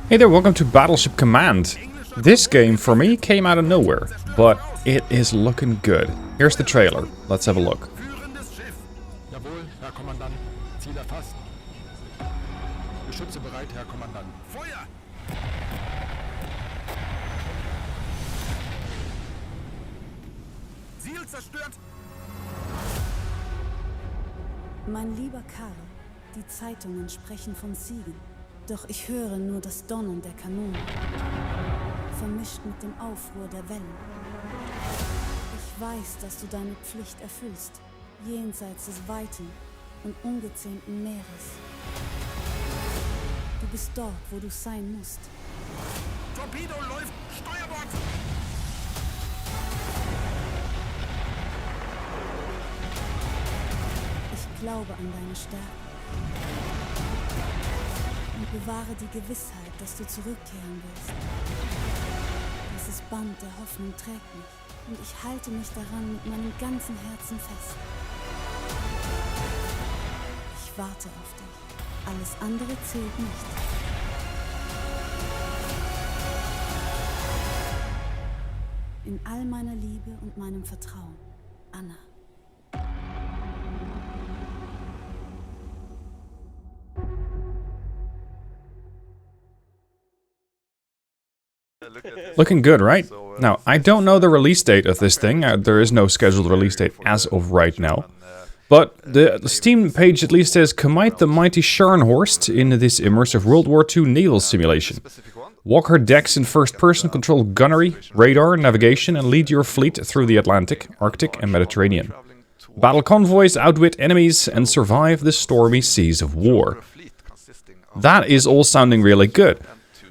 Hey there, welcome to Battleship Command. This game, for me, came out of nowhere, but it is looking good. Here's the trailer. Let's have a look. Führendes Schiff. Jawohl, Herr Kommandant. Ziel erfasst. Geschütze bereit, Herr Kommandant. Feuer! Ziel zerstört! Mein lieber Karl, die Zeitungen sprechen von Siegen. Doch ich höre nur das Donnern der Kanonen, vermischt mit dem Aufruhr der Wellen. Ich weiß, dass du deine Pflicht erfüllst, jenseits des weiten und ungezähmten Meeres. Du bist dort, wo du sein musst. Torpedo läuft! Steuerbord! Ich glaube an deine Stärke. Und bewahre die Gewissheit, dass du zurückkehren wirst. Dieses Band der Hoffnung trägt mich und ich halte mich daran mit meinem ganzen Herzen fest. Ich warte auf dich. Alles andere zählt nicht. In all meiner Liebe und meinem Vertrauen, Anna. Looking good, right? Now, I don't know the release date of this thing. There is no scheduled release date as of right now. But the Steam page at least says, commit the mighty Scharnhorst in this immersive World War II naval simulation. Walk her decks in first person, control gunnery, radar, navigation, and lead your fleet through the Atlantic, Arctic, and Mediterranean. Battle convoys, outwit enemies, and survive the stormy seas of war. That is all sounding really good.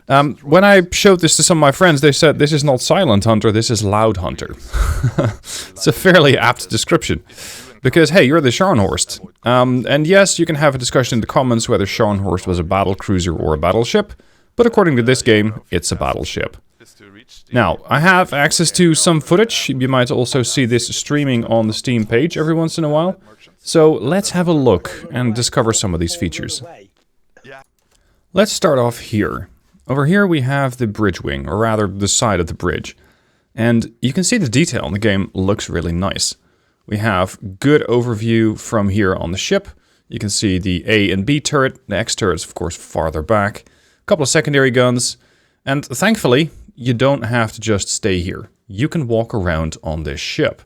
When I showed this to some of my friends, they said, this is not Silent Hunter, this is Loud Hunter. It's a fairly apt description. Because, hey, you're the Scharnhorst. And yes, you can have a discussion in the comments whether Scharnhorst was a battle cruiser or a battleship, but according to this game, it's a battleship. Now, I have access to some footage. You might also see this streaming on the Steam page every once in a while. So let's have a look and discover some of these features. Let's start off here. Over here we have the bridge wing, or rather the side of the bridge. And you can see the detail in the game looks really nice. We have good overview from here on the ship. You can see the A and B turret, the X turret is of course farther back. A couple of secondary guns. And thankfully, you don't have to just stay here. You can walk around on this ship.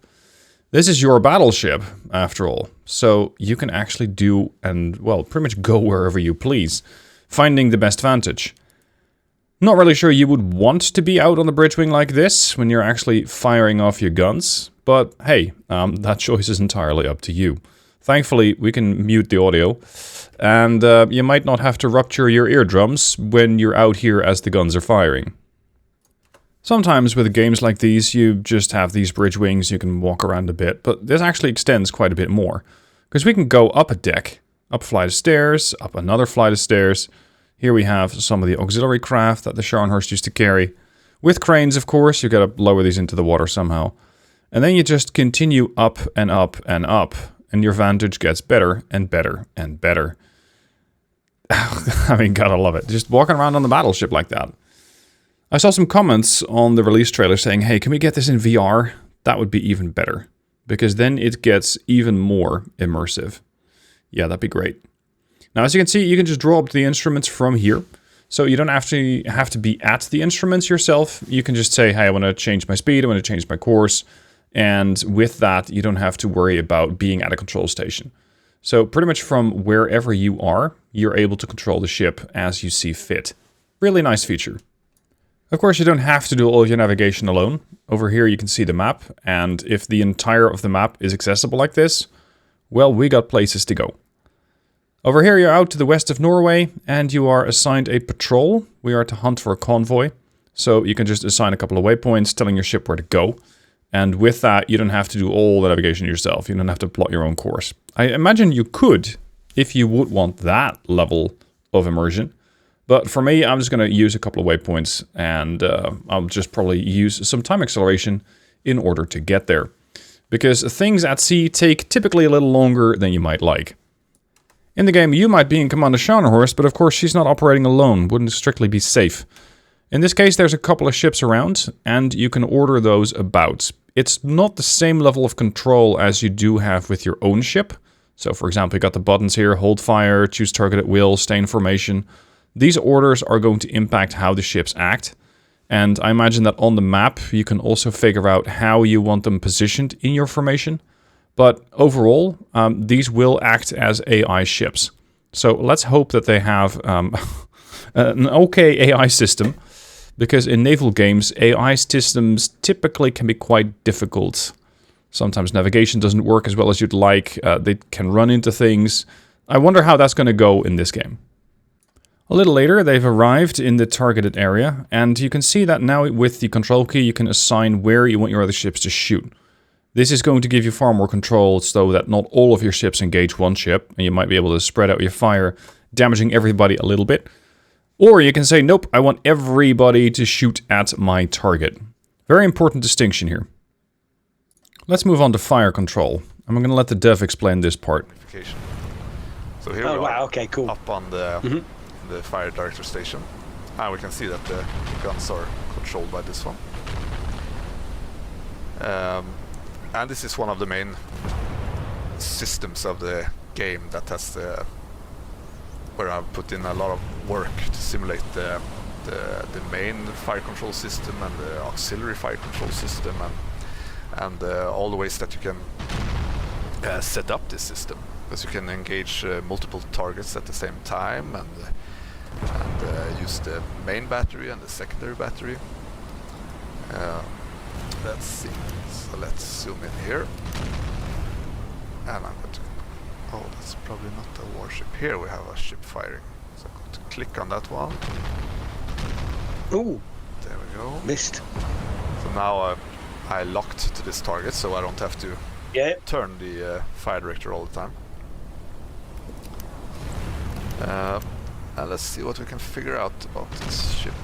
This is your battleship, after all. So you can actually do and, well, pretty much go wherever you please, finding the best vantage. Not really sure you would want to be out on the bridge wing like this when you're actually firing off your guns, but hey, that choice is entirely up to you. Thankfully, we can mute the audio, and you might not have to rupture your eardrums when you're out here as the guns are firing. Sometimes with games like these, you just have these bridge wings, you can walk around a bit, but this actually extends quite a bit more. Because we can go up a deck, up a flight of stairs, up another flight of stairs. Here we have some of the auxiliary craft that the Scharnhorst used to carry. With cranes, of course, you gotta lower these into the water somehow. And then you just continue up and up and up, and your vantage gets better and better and better. I mean, gotta love it. Just walking around on the battleship like that. I saw some comments on the release trailer saying, hey, can we get this in VR? That would be even better, because then it gets even more immersive. Yeah, that'd be great. Now, as you can see, you can just draw up the instruments from here. So you don't have to be at the instruments yourself. You can just say, hey, I want to change my speed, I want to change my course. And with that, you don't have to worry about being at a control station. So pretty much from wherever you are, you're able to control the ship as you see fit. Really nice feature. Of course, you don't have to do all of your navigation alone. Over here, you can see the map. And if the entire of the map is accessible like this, well, we got places to go. Over here you're out to the west of Norway and you are assigned a patrol. We are to hunt for a convoy. So you can just assign a couple of waypoints telling your ship where to go. And with that, you don't have to do all the navigation yourself. You don't have to plot your own course. I imagine you could if you would want that level of immersion. But for me, I'm just going to use a couple of waypoints and I'll just probably use some time acceleration in order to get there. Because things at sea take typically a little longer than you might like. In the game, you might be in Commander Scharnhorst, but of course she's not operating alone, wouldn't strictly be safe. In this case, there's a couple of ships around, and you can order those about. It's not the same level of control as you do have with your own ship. So, for example, you got the buttons here, hold fire, choose target at will, stay in formation. These orders are going to impact how the ships act. And I imagine that on the map, you can also figure out how you want them positioned in your formation. But overall, these will act as AI ships. So let's hope that they have an okay AI system. Because in naval games, AI systems typically can be quite difficult. Sometimes navigation doesn't work as well as you'd like. They can run into things. I wonder how that's going to go in this game. A little later, they've arrived in the targeted area, and you can see that now with the control key, you can assign where you want your other ships to shoot. This is going to give you far more control so that not all of your ships engage one ship, and you might be able to spread out your fire, damaging everybody a little bit. Or you can say, nope, I want everybody to shoot at my target. Very important distinction here. Let's move on to fire control. I'm going to let the dev explain this part. So here we are, okay, cool. Up on the fire director station. And we can see that the guns are controlled by this one. And this is one of the main systems of the game that has where I've put in a lot of work to simulate the main fire control system and the auxiliary fire control system and all the ways that you can set up this system, because you can engage multiple targets at the same time and use the main battery and the secondary battery. Let's see. So let's zoom in here, and I'm going to. Oh, that's probably not a warship. Here we have a ship firing. So I'm going to click on that one. Ooh. There we go. Missed. So now I locked to this target, so I don't have to turn the fire director all the time. And let's see what we can figure out about this ship.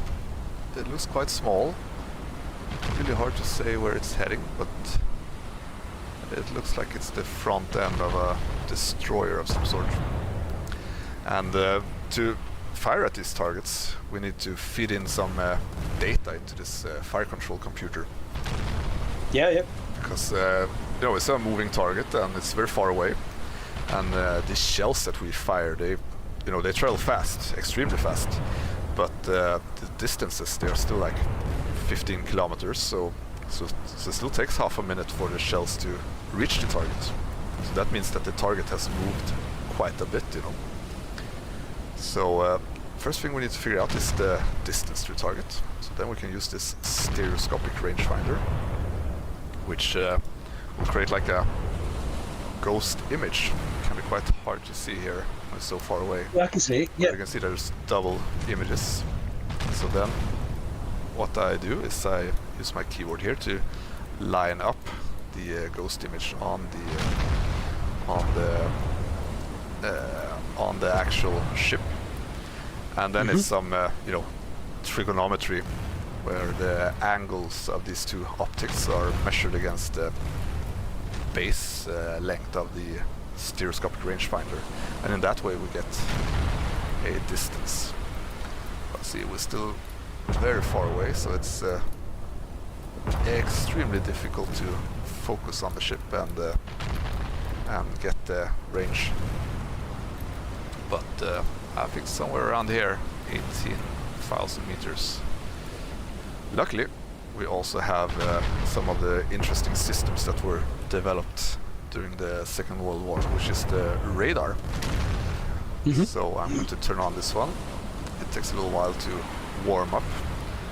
It looks quite small. Really hard to say where it's heading, but it looks like it's the front end of a destroyer of some sort. And to fire at these targets, we need to feed in some data into this fire control computer. Yeah. Because you know, it's a moving target and it's very far away. And these shells that we fire, they travel fast, extremely fast. But the distances, they are still like 15 kilometers, so it still takes half a minute for the shells to reach the target. So that means that the target has moved quite a bit, you know. So first thing we need to figure out is the distance to the target. So then we can use this stereoscopic rangefinder, which will create like a ghost image. It can be quite hard to see here when it's so far away. Yeah, I can see. Yeah. You can see there's double images. So then what I do is I use my keyboard here to line up the ghost image on the actual ship, and then it's some trigonometry where the angles of these two optics are measured against the base length of the stereoscopic rangefinder, and in that way we get a distance. But see, we're still very far away, so it's extremely difficult to focus on the ship and get the range. But I think somewhere around here, 18,000 meters. Luckily, we also have some of the interesting systems that were developed during the Second World War, which is the radar. So I'm going to turn on this one. It takes a little while to warm up,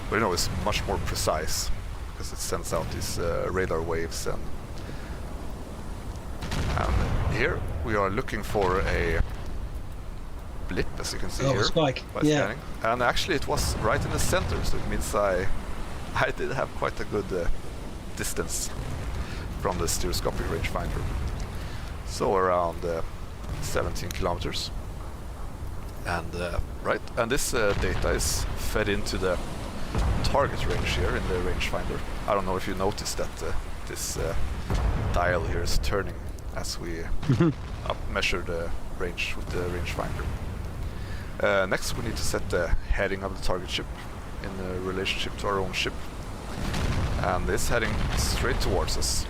but it's much more precise because it sends out these radar waves, and here we are looking for a blip, as you can see here spike. by scanning, and actually it was right in the center, so it means I did have quite a good distance from the stereoscopic rangefinder, so around 17 kilometers. And and this data is fed into the target range here in the rangefinder. I don't know if you noticed that this dial here is turning as we measure the range with the rangefinder. Next, we need to set the heading of the target ship in relationship to our own ship, and it's heading straight towards us.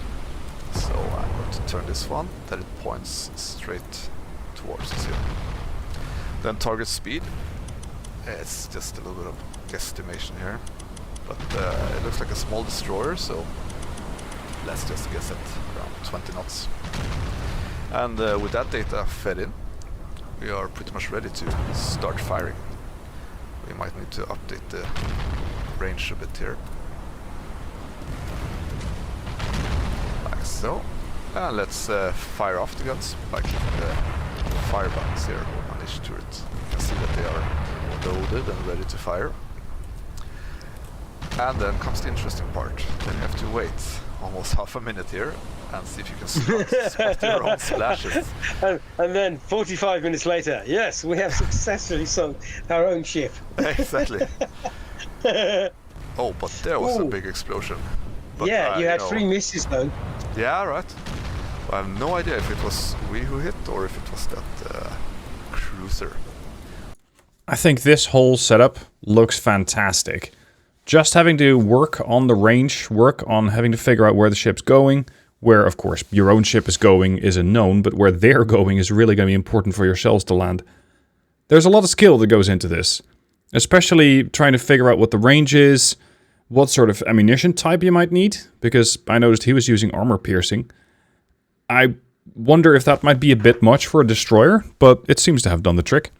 So I'm going to turn this one that it points straight towards us here. Then target speed. It's just a little bit of guesstimation here, but it looks like a small destroyer, so let's just guess it around 20 knots. And with that data fed in, we are pretty much ready to start firing. We might need to update the range a bit here. Like so. And let's fire off the guns by clicking the fire buttons here on each turret. You can see that they are loaded and ready to fire. And then comes the interesting part. Then you have to wait almost half a minute here and see if you can spot your own splashes. And then 45 minutes later, yes, we have successfully sunk our own ship. Exactly. Oh, but there was a big explosion. But, yeah, you had 3 misses though. Yeah, right. I have no idea if it was we who hit or if it was that cruiser. I think this whole setup looks fantastic. Just having to work on the range, work on having to figure out where the ship's going, where, of course, your own ship is going is a known, but where they're going is really going to be important for your shells to land. There's a lot of skill that goes into this, especially trying to figure out what the range is, what sort of ammunition type you might need, because I noticed he was using armor piercing. I wonder if that might be a bit much for a destroyer, but it seems to have done the trick.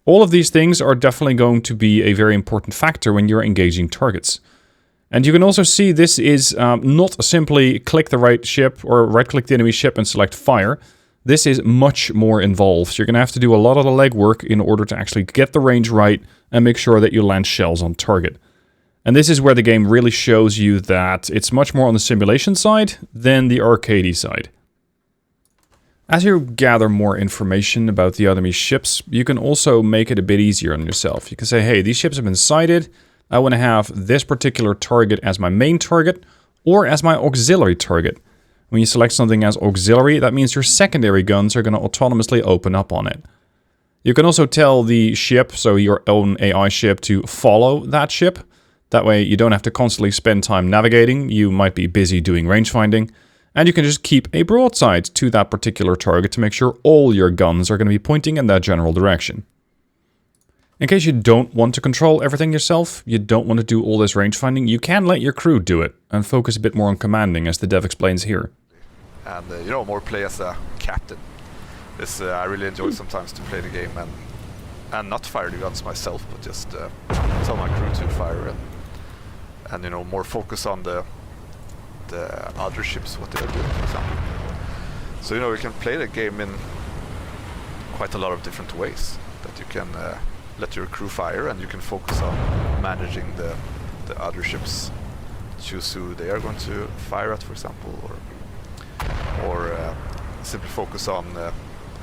All of these things are definitely going to be a very important factor when you're engaging targets. And you can also see this is not simply click the right ship or right-click the enemy ship and select fire. This is much more involved. You're going to have to do a lot of the legwork in order to actually get the range right and make sure that you land shells on target. And this is where the game really shows you that it's much more on the simulation side than the arcadey side. As you gather more information about the enemy ships, you can also make it a bit easier on yourself. You can say, hey, these ships have been sighted. I want to have this particular target as my main target or as my auxiliary target. When you select something as auxiliary, that means your secondary guns are going to autonomously open up on it. You can also tell the ship, so your own AI ship, to follow that ship. That way you don't have to constantly spend time navigating. You might be busy doing range finding. And you can just keep a broadside to that particular target to make sure all your guns are going to be pointing in that general direction. In case you don't want to control everything yourself, you don't want to do all this range finding, you can let your crew do it and focus a bit more on commanding, as the dev explains here. And you know, more play as a captain. This I really enjoy sometimes to play the game and not fire the guns myself, but just tell my crew to fire and you know, more focus on the other ships, what they're doing, for example. So you know, you can play the game in quite a lot of different ways. That you can let your crew fire, and you can focus on managing the other ships. Choose who they are going to fire at, for example, or simply focus on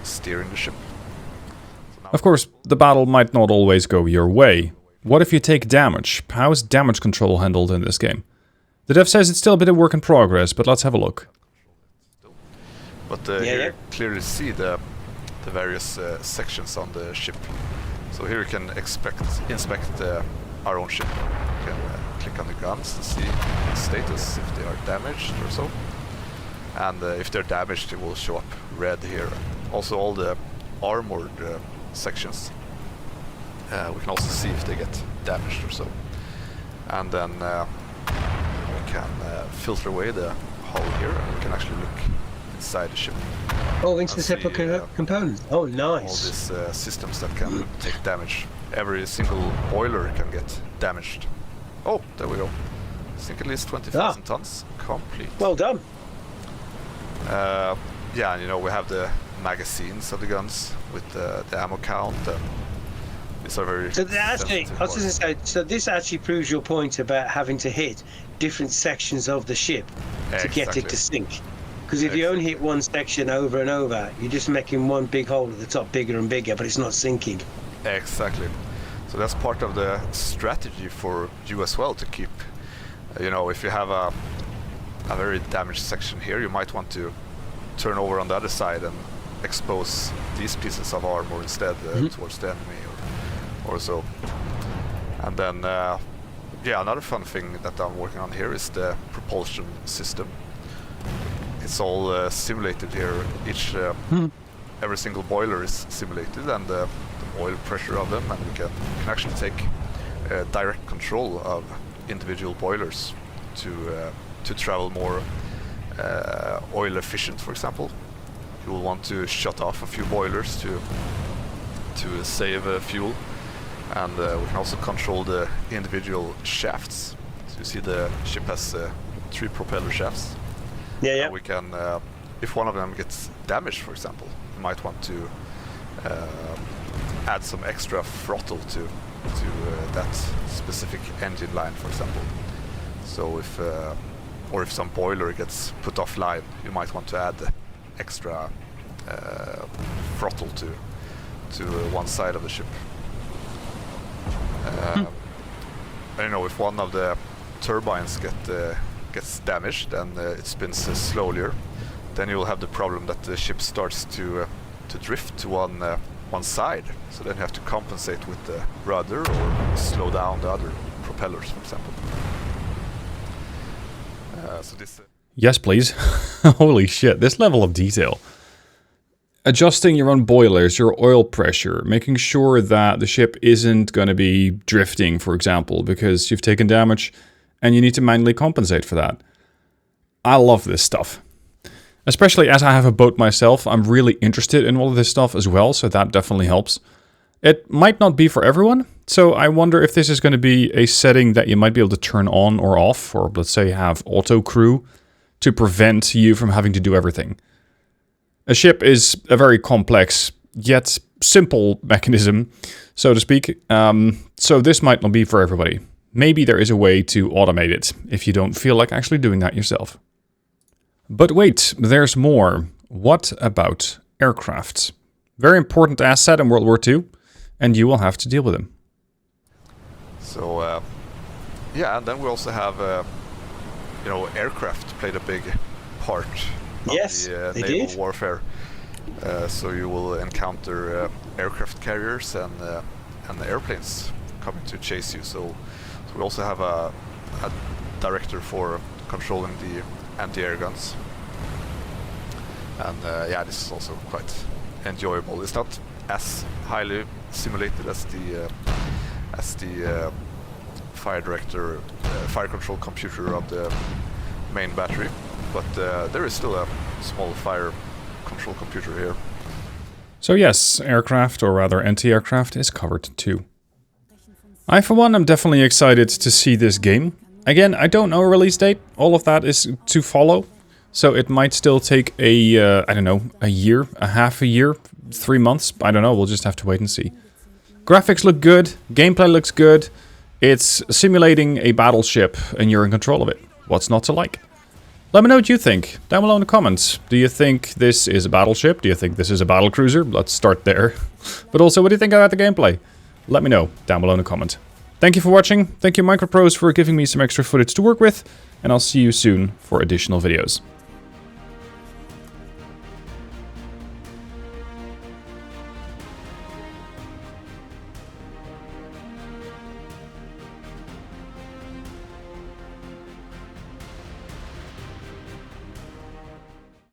steering the ship. So of course, the battle might not always go your way. What if you take damage? How is damage control handled in this game? The dev says it's still a bit of work in progress, but let's have a look. But here you clearly see the various sections on the ship. So here you can inspect our own ship. You can click on the guns to see the status, if they are damaged or so. And if they're damaged, it will show up red here. Also all the armored sections. We can also see if they get damaged or so. And then we can filter away the hull here, and we can actually look inside the ship. Oh, into the separate components. Oh, nice. All these systems that can take damage. Every single boiler can get damaged. Oh, there we go. I think at least 20,000 tons complete. Well done. Yeah, and you know, we have the magazines of the guns with the ammo count, and these are very. So actually, I was just going to say, so this actually proves your point about having to hit different sections of the ship to get it to sink. Because if you only hit one section over and over, you're just making one big hole at the top bigger and bigger, but it's not sinking. Exactly. So that's part of the strategy for you as well, to keep, you know, if you have a very damaged section here, you might want to turn over on the other side and expose these pieces of armor instead towards the enemy or so. And then, yeah, another fun thing that I'm working on here is the propulsion system. It's all simulated here. Every single boiler is simulated, and the oil pressure of them, and we can actually take direct control of individual boilers to travel more oil efficient. For example, you will want to shut off a few boilers to save fuel, and we can also control the individual shafts. So you see the ship has 3 propeller shafts. Yeah. And we can, if one of them gets damaged, for example, you might want to add some extra throttle to that specific engine line, for example. So if some boiler gets put offline, you might want to add extra throttle to one side of the ship. I don't know, if one of the turbines gets damaged and it spins slowly, then you will have the problem that the ship starts to drift to one side. So then you have to compensate with the rudder or slow down the other propellers, for example. So this. Yes, please. Holy shit, this level of detail. Adjusting your own boilers, your oil pressure, making sure that the ship isn't going to be drifting, for example, because you've taken damage and you need to manually compensate for that. I love this stuff. Especially as I have a boat myself, I'm really interested in all of this stuff as well, so that definitely helps. It might not be for everyone, so I wonder if this is going to be a setting that you might be able to turn on or off, or let's say have auto crew to prevent you from having to do everything. A ship is a very complex, yet simple mechanism, so to speak, so this might not be for everybody. Maybe there is a way to automate it, if you don't feel like actually doing that yourself. But wait, there's more. What about aircraft? Very important asset in World War II, and you will have to deal with them. So, yeah, and then we also have, aircraft played a big part of the naval warfare. So you will encounter aircraft carriers and airplanes coming to chase you. So we also have a director for controlling the anti-air guns. And yeah, this is also quite enjoyable. It's not as highly simulated as the fire control computer of the main battery, but there is still a small fire control computer here. So yes, aircraft, or rather anti-aircraft, is covered too. I for one am definitely excited to see this game. Again, I don't know a release date, all of that is to follow. So it might still take I don't know, a year, a half a year, 3 months, I don't know, we'll just have to wait and see. Graphics look good, gameplay looks good, it's simulating a battleship and you're in control of it. What's not to like? Let me know what you think, down below in the comments. Do you think this is a battleship? Do you think this is a battlecruiser? Let's start there. But also, what do you think about the gameplay? Let me know, down below in the comment. Thank you for watching, thank you Microprose for giving me some extra footage to work with, and I'll see you soon for additional videos.